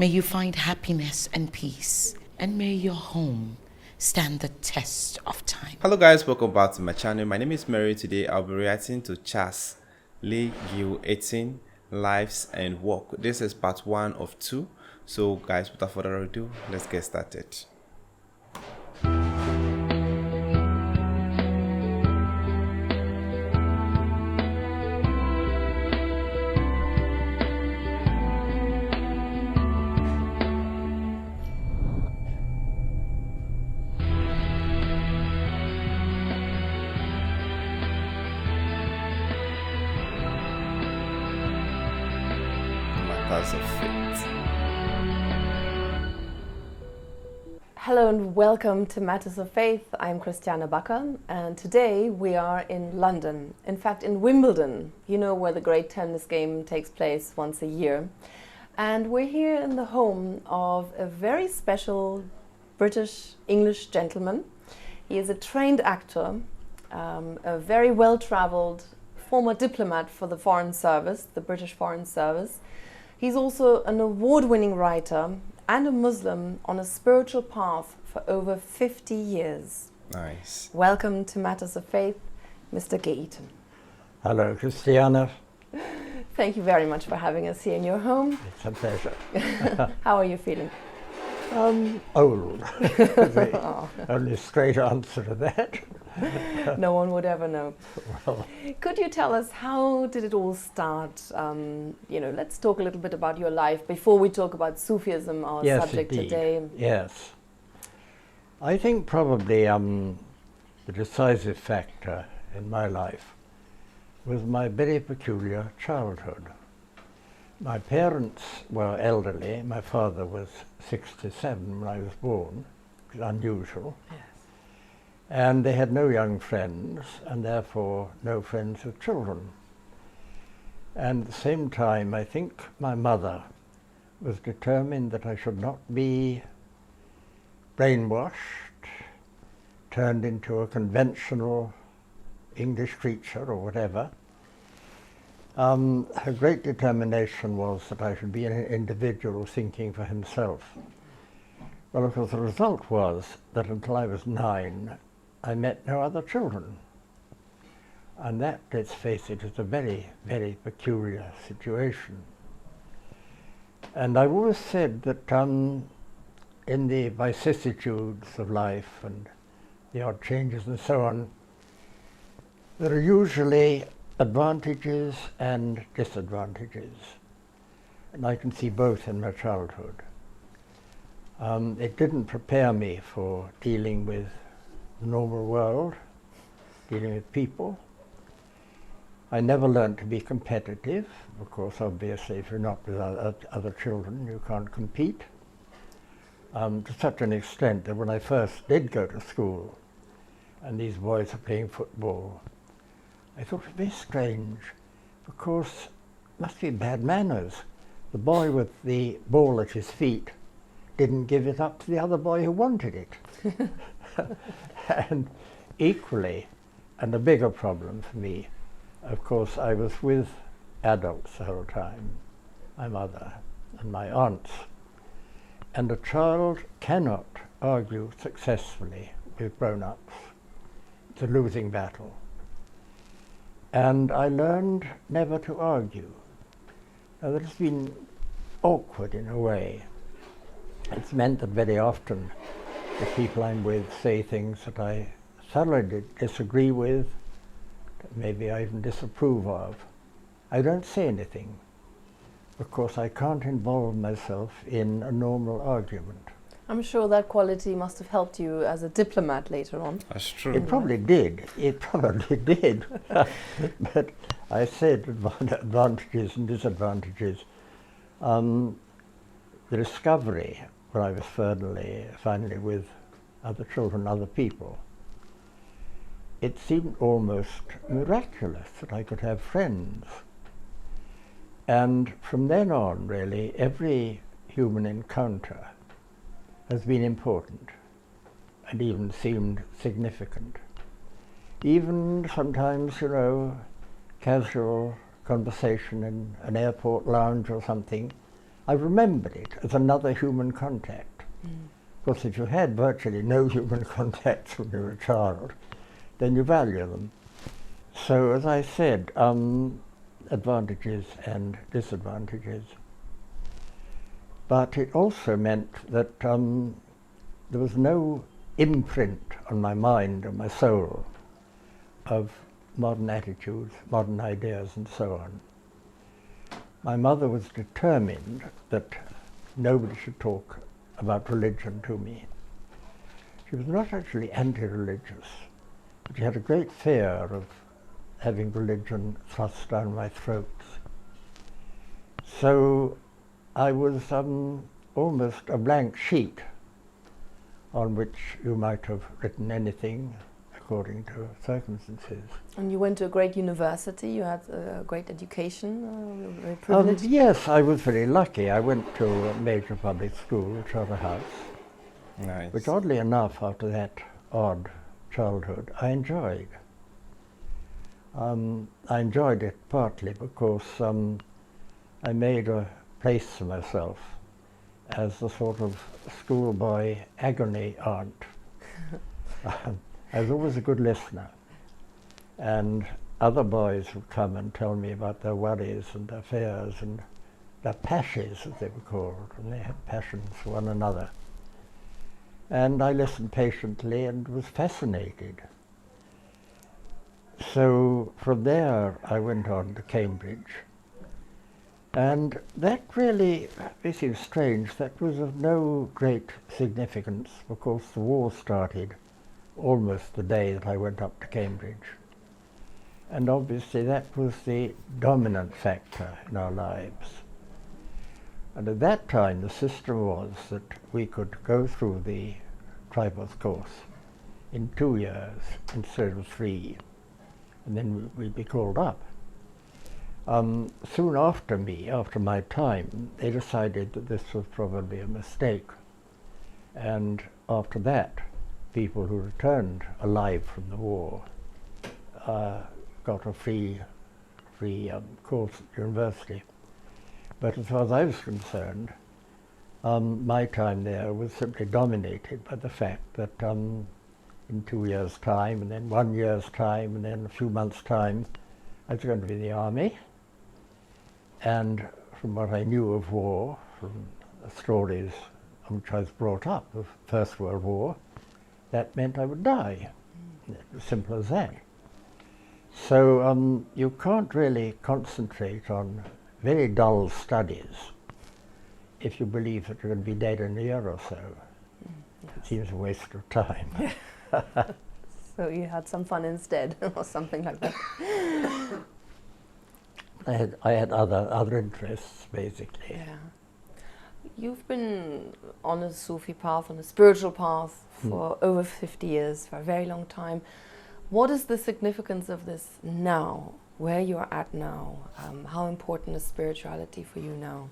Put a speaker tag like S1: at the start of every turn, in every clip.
S1: May you find happiness and peace, and may your home stand the test of time.
S2: Hello guys, welcome back to my channel. My name is Mary. Today I'll be reacting to Charles Lee Gil 18 Lives and Work. This is part 1 of 2. So guys, without further ado, let's get started. Matters of Faith.
S3: Hello and welcome to Matters of Faith. I'm Christiane Bakker, and today we are in London, in fact in Wimbledon, you know, where the great tennis game takes place once a year. And we're here in the home of a very special British-English gentleman. He is a trained actor, a very well-traveled former diplomat for the Foreign Service, the British Foreign Service. He's also an award-winning writer and a Muslim on a spiritual path for over 50 years.
S2: Nice.
S3: Welcome to Matters of Faith, Mr. Gayton.
S4: Hello, Christiane.
S3: Thank you very much for having us here in your home.
S4: It's a pleasure.
S3: How are you feeling?
S4: Old. The only straight answer to that.
S3: No one would ever know.
S4: Well,
S3: Could you tell us, how did it all start? Let's talk a little bit about your life before we talk about Sufism, our
S4: yes,
S3: subject
S4: indeed.
S3: today.
S4: Yes. I think probably the decisive factor in my life was my very peculiar childhood. My parents were elderly. My father was 67 when I was born, which is unusual.
S3: Yes.
S4: And they had no young friends, and therefore no friends with children. And at the same time, I think my mother was determined that I should not be brainwashed, turned into a conventional English creature or whatever. Her great determination was that I should be an individual thinking for himself. Well, of course, the result was that until I was 9, I met no other children. And that, let's face it, is a very, very peculiar situation. And I've always said that in the vicissitudes of life and the odd changes and so on, there are usually advantages and disadvantages. And I can see both in my childhood. It didn't prepare me for dealing with the normal world, dealing with people. I never learned to be competitive. Of course, obviously, if you're not with other children, you can't compete. To such an extent that when I first did go to school, and these boys are playing football, I thought it very strange, because it must be bad manners. The boy with the ball at his feet didn't give it up to the other boy who wanted it. And equally, and a bigger problem for me, of course, I was with adults the whole time, my mother and my aunts. And a child cannot argue successfully with grown-ups. It's a losing battle. And I learned never to argue. Now, that has been awkward in a way. It's meant that very often the people I'm with say things that I thoroughly disagree with, maybe I even disapprove of. I don't say anything, because I can't involve myself in a normal argument.
S3: I'm sure that quality must have helped you as a diplomat later on.
S2: That's true.
S4: It probably did. It probably did. But I said advantages and disadvantages. The discovery, when I was finally with other children, other people, it seemed almost miraculous that I could have friends. And from then on, really, every human encounter has been important and even seemed significant. Even sometimes, casual conversation in an airport lounge or something, I remembered it as another human contact. Of course, if you had virtually no human contacts when you were a child, then you value them. So, as I said, advantages and disadvantages. But it also meant that there was no imprint on my mind or my soul of modern attitudes, modern ideas, and so on. My mother was determined that nobody should talk about religion to me. She was not actually anti-religious, but she had a great fear of having religion thrust down my throat. So I was almost a blank sheet on which you might have written anything according to circumstances.
S3: And you went to a great university, you had a great education, very privileged.
S4: Yes, I was very lucky. I went to a major public school, Charterhouse,
S2: Nice.
S4: which oddly enough, after that odd childhood, I enjoyed. I enjoyed it partly because I made a place for myself as a sort of schoolboy agony aunt. I was always a good listener, and other boys would come and tell me about their worries and their fears and their passions, as they were called, and they had passions for one another. And I listened patiently and was fascinated. So from there I went on to Cambridge, and that really, this seems strange, that was of no great significance because the war started almost the day that I went up to Cambridge. And obviously that was the dominant factor in our lives. And at that time the system was that we could go through the Tripos course in 2 years instead of 3, and then we'd be called up. Soon after my time, they decided that this was probably a mistake. And after that, people who returned alive from the war got a free course at university. But as far as I was concerned, my time there was simply dominated by the fact that in 2 years' time, and then 1 year's time, and then a few months' time, I was going to be in the army. And from what I knew of war, from the stories on which I was brought up, of First World War, that meant I would die. As simple as that. So you can't really concentrate on very dull studies if you believe that you're going to be dead in a year or so. It seems a waste of time.
S3: So you had some fun instead, or something like that.
S4: I had other interests, basically.
S3: Yeah. You've been on a Sufi path, on a spiritual path for over 50 years, for a very long time. What is the significance of this now, where you're at now? How important is spirituality for you now?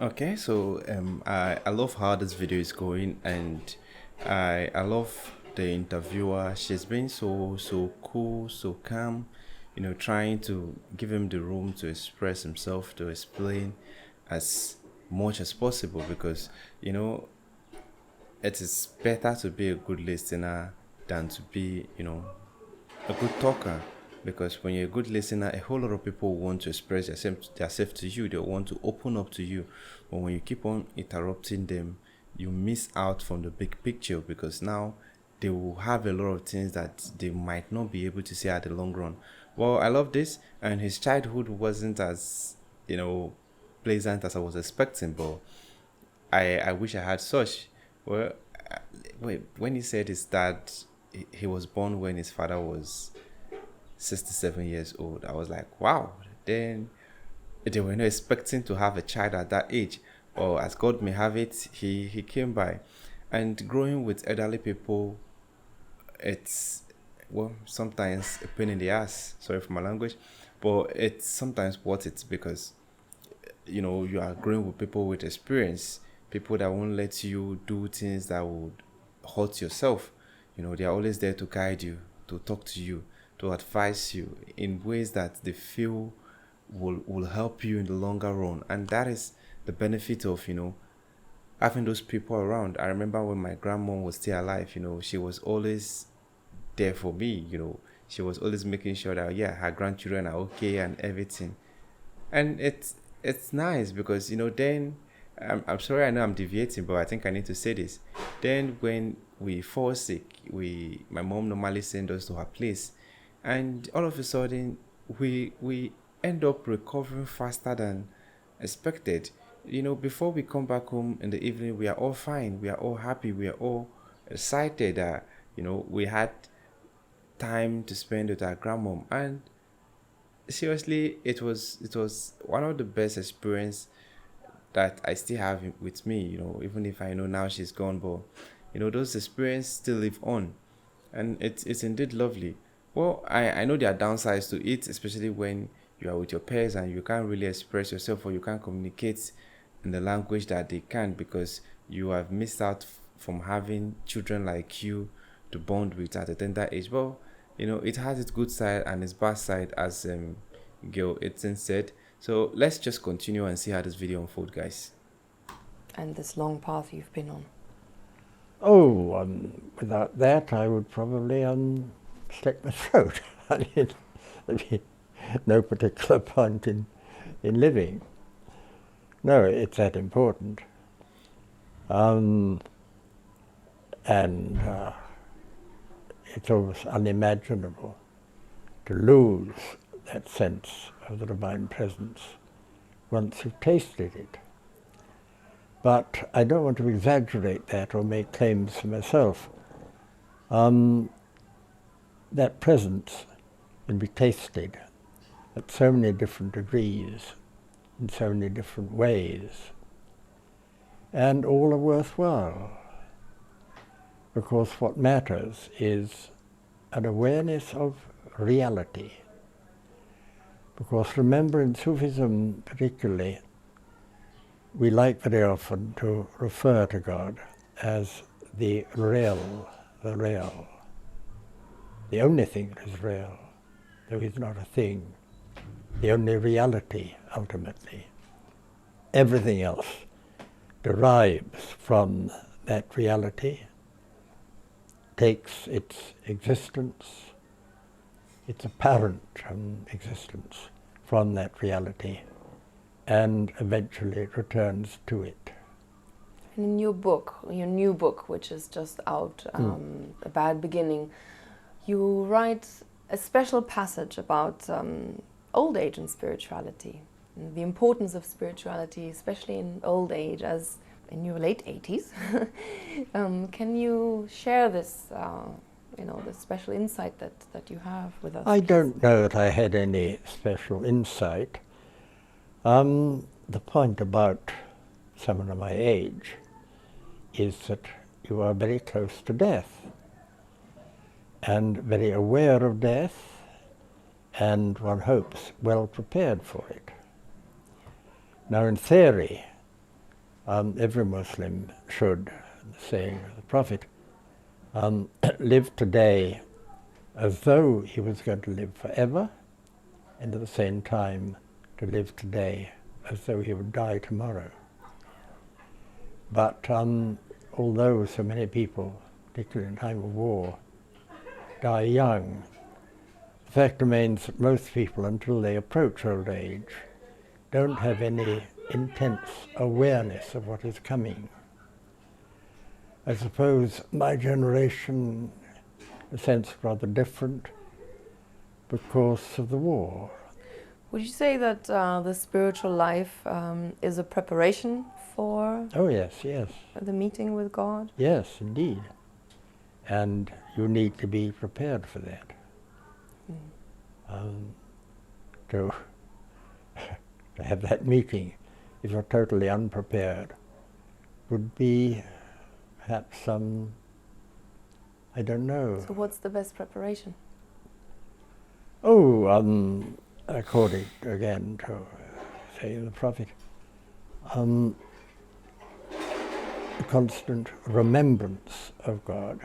S2: Okay, so I love how this video is going, and I love the interviewer. She's been so cool, so calm, you know, trying to give him the room to express himself, to explain as much as possible, because, you know, it is better to be a good listener than to be, you know, a good talker. Because when you're a good listener, a whole lot of people want to express themselves to you. They want to open up to you. But when you keep on interrupting them, you miss out from the big picture, because now they will have a lot of things that they might not be able to say at the long run. Well, I love this, and his childhood wasn't as, you know, pleasant as I was expecting, but I wish I had such. Well, when he said his dad, he was born when his father was 67 years old, I was like, wow. Then they were not expecting to have a child at that age, or as God may have it, he came by. And growing with elderly people, it's, well, sometimes a pain in the ass, sorry for my language, but it's sometimes worth it, because, you know, you are growing with people with experience, people that won't let you do things that would hurt yourself. You know, they are always there to guide you, to talk to you, to advise you in ways that they feel will help you in the longer run. And that is the benefit of, having those people around. I remember when my grandmom was still alive, she was always there for me, She was always making sure that, yeah, her grandchildren are okay and everything. And it's nice because, then, I'm sorry, I know I'm deviating, but I think I need to say this. Then when we fall sick, my mom normally sends us to her place. And all of a sudden, we end up recovering faster than expected. Before we come back home in the evening, we are all fine. We are all happy. We are all excited that, we had time to spend with our grandmom. And seriously, it was one of the best experience that I still have with me, even if I know now she's gone, but those experiences still live on, and it's indeed lovely. Well, I know there are downsides to it, especially when you are with your peers and you can't really express yourself, or you can't communicate in the language that they can, because you have missed out from having children like you to bond with at a tender age. But it has its good side and its bad side, as Gil Eaton said. So let's just continue and see how this video unfolds, guys.
S3: And this long path you've been on.
S4: Oh, without that, I would probably slit my throat. I mean, there'd be no particular point in living. No, it's that important. And it's almost unimaginable to lose that sense of the divine presence once you've tasted it. But I don't want to exaggerate that or make claims for myself. That presence can be tasted at so many different degrees, in so many different ways, and all are worthwhile, because what matters is an awareness of reality. Because remember, in Sufism particularly, we like very often to refer to God as the real, the real. The only thing that is real, though he's not a thing. The only reality, ultimately. Everything else derives from that reality, takes its existence, its apparent existence from that reality, and eventually returns to it.
S3: In your new book, which is just out, A Bad Beginning, you write a special passage about old age and spirituality, and the importance of spirituality, especially in old age, as in your late 80s. Can you share this, this special insight that you have with us?
S4: I don't know that I had any special insight. The point about someone of my age is that you are very close to death and very aware of death, and one hopes well prepared for it. Now, in theory, every Muslim should, the saying of the Prophet, live today as though he was going to live forever, and at the same time to live today as though he would die tomorrow. But although so many people, particularly in time of war, die young, the fact remains that most people, until they approach old age, don't have any intense awareness of what is coming. I suppose my generation, in a sense, rather different because of the war.
S3: Would you say that the spiritual life is a preparation for
S4: Oh yes, yes.
S3: the meeting with God?
S4: Yes, indeed. And you need to be prepared for that. To have that meeting, if you're totally unprepared, would be perhaps some, I don't know.
S3: So what's the best preparation?
S4: Oh, according again to say the Prophet, the constant remembrance of God,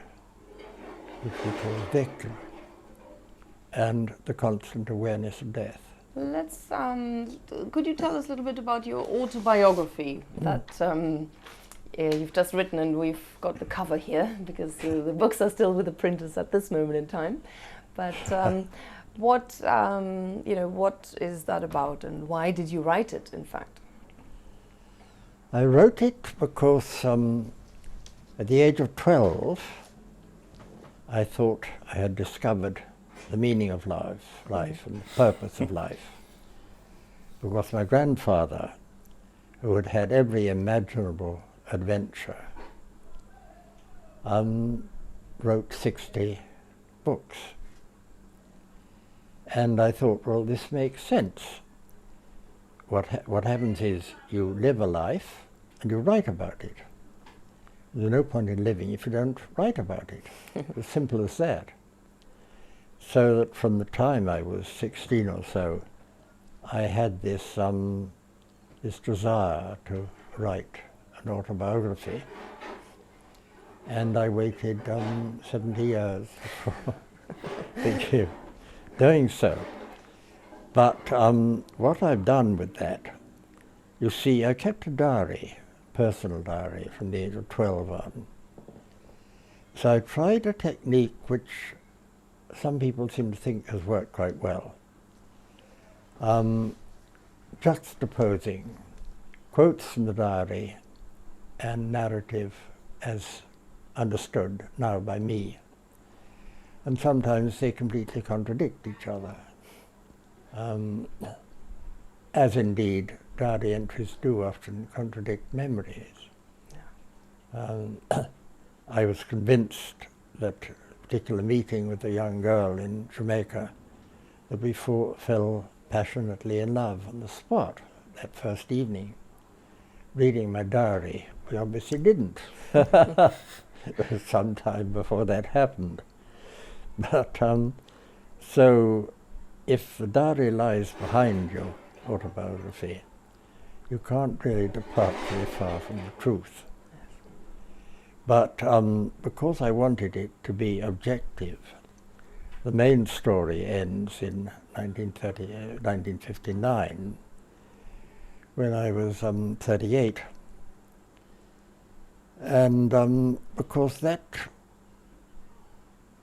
S4: which we call dhikr, and the constant awareness of death.
S3: Let's. Could you tell us a little bit about your autobiography that you've just written, and we've got the cover here because the books are still with the printers at this moment in time. But what what is that about, and why did you write it? In fact,
S4: I wrote it because at the age of 12, I thought I had discovered the meaning of life and the purpose of life. Because my grandfather, who had had every imaginable adventure, wrote 60 books. And I thought, well, this makes sense. What happens is you live a life and you write about it. There's no point in living if you don't write about it. As simple as that. So that from the time I was 16 or so, I had this desire to write an autobiography, and I waited 70 years before thinking of doing so. But what I've done with that, you see, I kept a diary, personal diary, from the age of 12 on. So I tried a technique which some people seem to think has worked quite well. Juxtaposing quotes from the diary and narrative as understood now by me. And sometimes they completely contradict each other, as indeed diary entries do often contradict memories. I was convinced that a particular meeting with a young girl in Jamaica, that we fell passionately in love on the spot that first evening. Reading my diary, we obviously didn't. It was some time before that happened. But so if the diary lies behind your autobiography, you can't really depart very far from the truth. But because I wanted it to be objective, the main story ends in 1959, when I was 38. And because that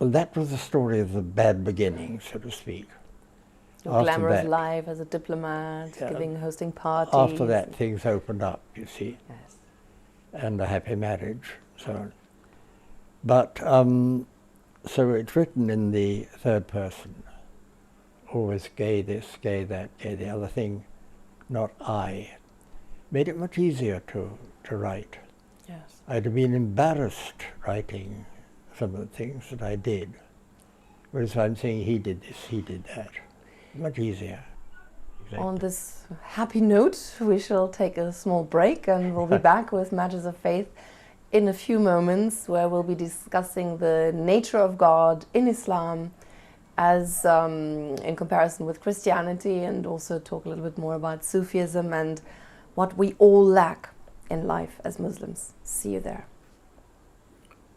S4: was the story of the bad beginning, so to speak.
S3: your glamorous life as a diplomat, hosting parties.
S4: After that, things opened up, you see,
S3: Yes.
S4: and a happy marriage, so on. But so it's written in the third person, always gay this, gay that, gay the other thing, not I. Made it much easier to write.
S3: Yes.
S4: I'd have been embarrassed writing some of the things that I did, whereas I'm saying he did this, he did that. Much easier. Exactly.
S3: On this happy note, we shall take a small break, and we'll be back with Matters of Faith in a few moments, where we'll be discussing the nature of God in Islam as in comparison with Christianity, and also talk a little bit more about Sufism and what we all lack in life as Muslims. See you there.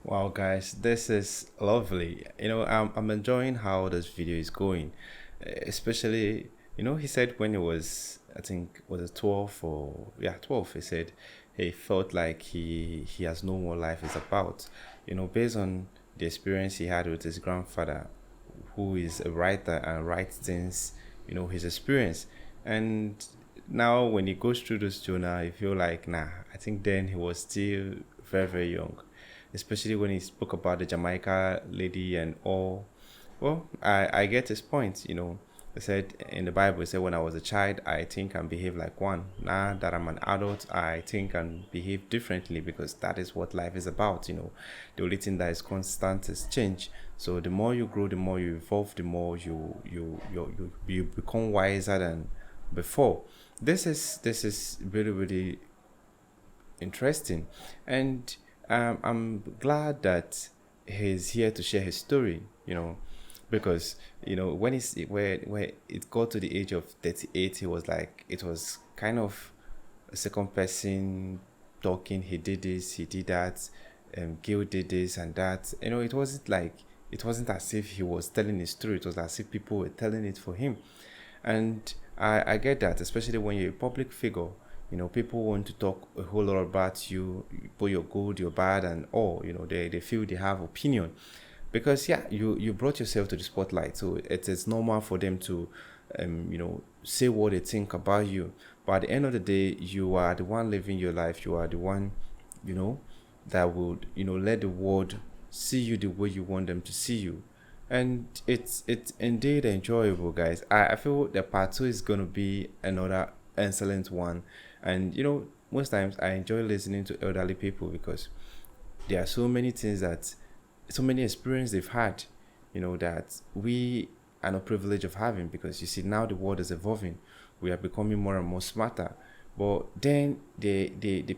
S2: Wow, guys, this is lovely. You know, I'm enjoying how this video is going, especially, you know, he said when he was, I think, was it 12 or, yeah, 12, he said he felt like he has known what life is about, you know, based on the experience he had with his grandfather, who is a writer and writes things, you know, his experience. And now when he goes through this journal, you feel like, nah, I think then he was still very, very young, especially when he spoke about the Jamaica lady and all. Well, I get his point, you know. He said in the Bible, it said, when I was a child, I think and behave like one. Now that I'm an adult, I think and behave differently, because that is what life is about, you know. The only thing that is constant is change. So the more you grow, the more you evolve, the more you become wiser than before. This is really, really interesting, and I'm glad that he's here to share his story, you know, because, you know, when it got to the age of 38, he was like, it was kind of a second person talking. He did this, he did that, Gil did this and that, you know. It wasn't as if he was telling his story. It was as if people were telling it for him. And I get that, especially when you're a public figure. You know, people want to talk a whole lot about you, both your good, your bad, and all. You know, they feel they have opinion, because yeah, you brought yourself to the spotlight, so it is normal for them to, say what they think about you. But at the end of the day, you are the one living your life. You are the one, that would, let the world see you the way you want them to see you. And it's indeed enjoyable, guys. I feel the part two is going to be another excellent one. And most times I enjoy listening to elderly people, because there are so many things that, so many experience they've had, that we are not privileged of having, because you see, now the world is evolving. We are becoming more and more smarter. But then they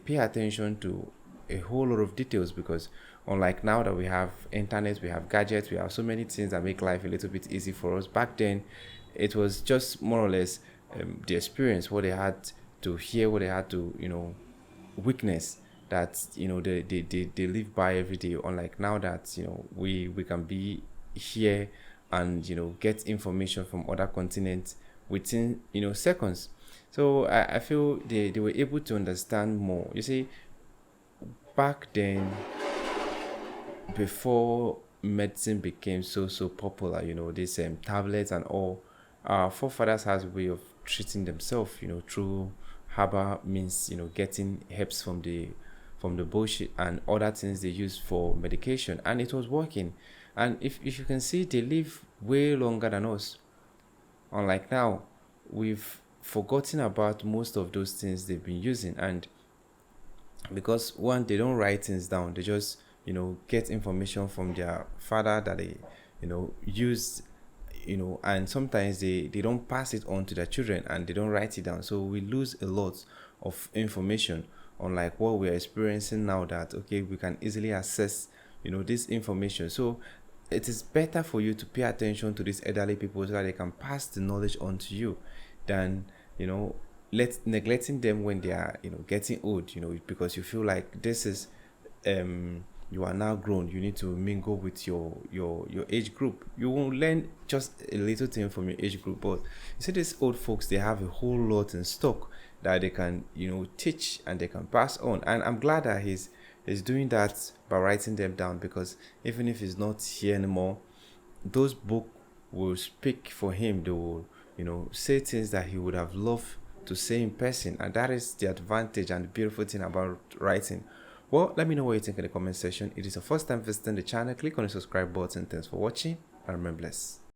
S2: pay attention to a whole lot of details, because unlike now that we have internet, we have gadgets, we have so many things that make life a little bit easy for us. Back then, it was just more or less the experience, what they had to hear, what they had to witness, that they live by every day. Unlike now that we can be here and get information from other continents within seconds. So I feel they were able to understand more. You see, back then, before medicine became so popular, these tablets and all, our forefathers has a way of treating themselves, through herbal means, getting herbs from the bush and other things they use for medication, and it was working. And if you can see, they live way longer than us. Unlike now, we've forgotten about most of those things they've been using. And because one, they don't write things down, they just get information from their father that they use, and sometimes they don't pass it on to their children, and they don't write it down, so we lose a lot of information. Unlike what we're experiencing now, that okay, we can easily access this information. So it is better for you to pay attention to these elderly people, so that they can pass the knowledge on to you, than neglecting them when they are getting old, because you feel like this is you are now grown, you need to mingle with your age group. You will learn just a little thing from your age group, but you see, these old folks, they have a whole lot in stock that they can teach and they can pass on. And I'm glad that he's doing that by writing them down, because even if he's not here anymore, those books will speak for him. They will say things that he would have loved to say in person. And that is the advantage and the beautiful thing about writing. Well, let me know what you think in the comment section. If it is your first time visiting the channel, click on the subscribe button. Thanks for watching, and remain blessed.